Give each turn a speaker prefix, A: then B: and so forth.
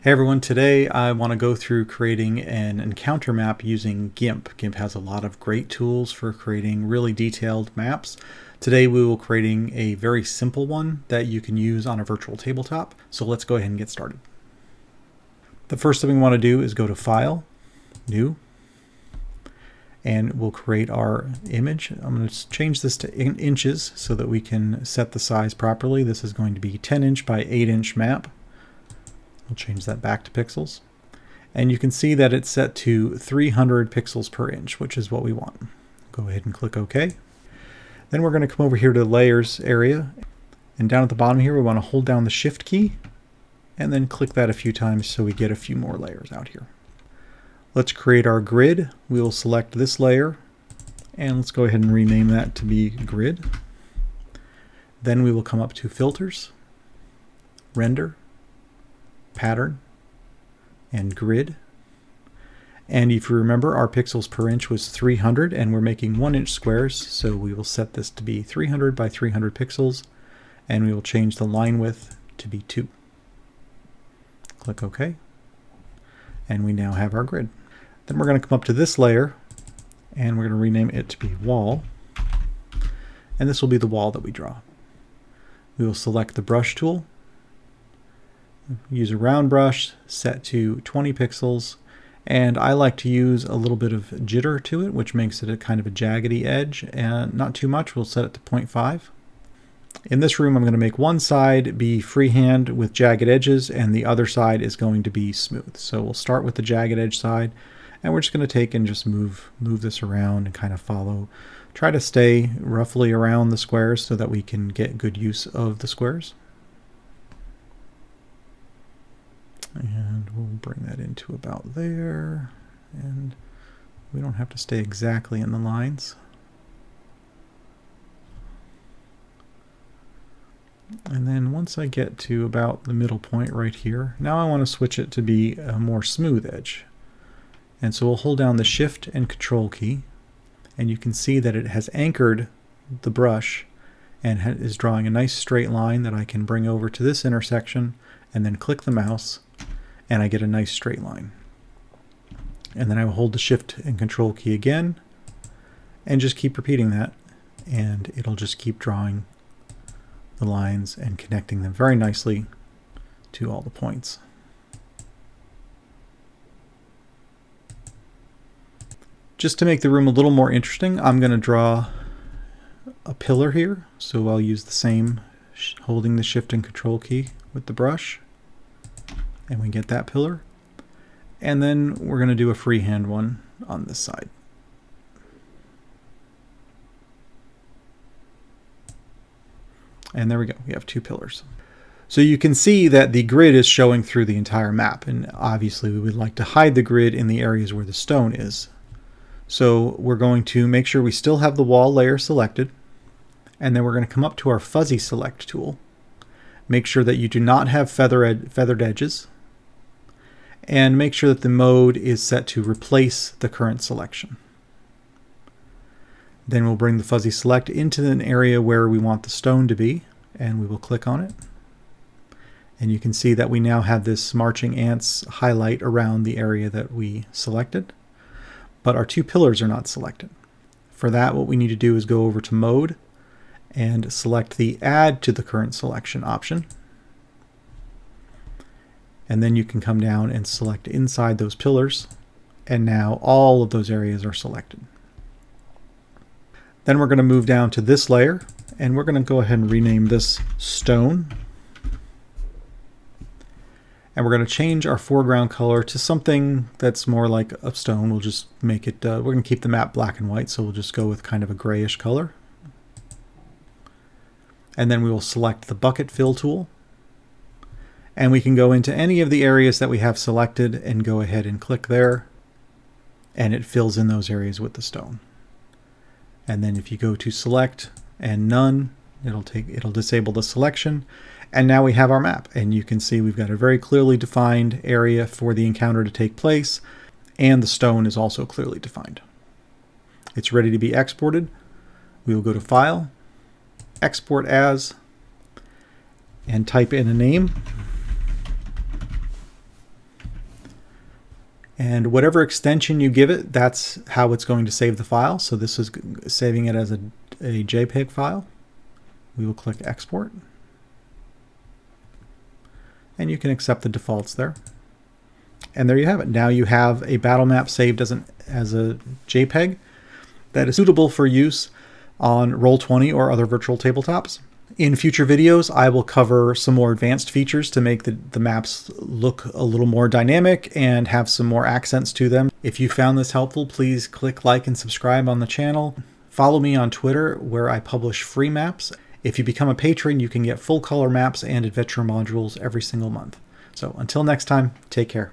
A: Hey everyone, today I want to go through creating an encounter map using GIMP. GIMP has a lot of great tools for creating really detailed maps. Today we will be creating a very simple one that you can use on a virtual tabletop. So let's go ahead and get started. The first thing we want to do is go to File, New, and we'll create our image. I'm going to change this to inches so that we can set the size properly. This is going to be 10-inch by 8-inch map. We'll change that back to pixels. And you can see that it's set to 300 pixels per inch, which is what we want. Go ahead and click OK. Then we're going to come over here to the layers area. And down at the bottom here, we want to hold down the Shift key and then click that a few times so we get a few more layers out here. Let's create our grid. We will select this layer and let's go ahead and rename that to be grid. Then we will come up to Filters, Render, Pattern, and Grid. And if you remember, our pixels per inch was 300 and we're making 1-inch squares, so we will set this to be 300 by 300 pixels and we will change the line width to be 2. Click OK and we now have our grid. Then we're going to come up to this layer and we're going to rename it to be wall, and this will be the wall that we draw. We will select the brush tool, use a round brush set to 20 pixels, and I like to use a little bit of jitter to it, which makes it a kind of a jaggedy edge, and not too much. We'll set it to 0.5. In this room I'm going to make one side be freehand with jagged edges and the other side is going to be smooth. So we'll start with the jagged edge side and we're just going to take and just move this around and kind of follow. Try to stay roughly around the squares so that we can get good use of the squares. And we'll bring that into about there, and we don't have to stay exactly in the lines. And then once I get to about the middle point right here, now I want to switch it to be a more smooth edge. And so we'll hold down the Shift and Control key, and you can see that it has anchored the brush and is drawing a nice straight line that I can bring over to this intersection and then click the mouse and I get a nice straight line. And then I will hold the Shift and Control key again and just keep repeating that, and it'll just keep drawing the lines and connecting them very nicely to all the points. Just to make the room a little more interesting, I'm going to draw a pillar here, so I'll use the same holding the Shift and Control key with the brush, and we get that pillar. And then we're going to do a freehand one on this side. And there we go, we have 2 pillars. So you can see that the grid is showing through the entire map, and obviously we would like to hide the grid in the areas where the stone is. So we're going to make sure we still have the wall layer selected, and then we're going to come up to our fuzzy select tool. Make sure that you do not have feathered edges, and make sure that the mode is set to replace the current selection. Then we'll bring the fuzzy select into an area where we want the stone to be, and we will click on it. And you can see that we now have this marching ants highlight around the area that we selected, but our 2 pillars are not selected. For that, what we need to do is go over to Mode and select the Add to the Current Selection option. And then you can come down and select inside those pillars, and now all of those areas are selected. Then we're going to move down to this layer, and we're going to go ahead and rename this Stone. And we're going to change our foreground color to something that's more like a stone. We'll just make it, we're going to keep the map black and white, so we'll just go with kind of a grayish color. And then we will select the Bucket Fill tool. And we can go into any of the areas that we have selected and go ahead and click there, and it fills in those areas with the stone. And then if you go to Select and None, it'll disable the selection, and now we have our map. And you can see we've got a very clearly defined area for the encounter to take place, and the stone is also clearly defined. It's ready to be exported. We will go to File, Export As, and type in a name. And whatever extension you give it, that's how it's going to save the file. So this is saving it as a JPEG file. We will click export. And you can accept the defaults there. And there you have it. Now you have a battle map saved as a JPEG that is suitable for use on Roll20 or other virtual tabletops. In future videos, I will cover some more advanced features to make the maps look a little more dynamic and have some more accents to them. If you found this helpful, please click like and subscribe on the channel. Follow me on Twitter, where I publish free maps. If you become a patron, you can get full color maps and adventure modules every single month. So until next time, take care.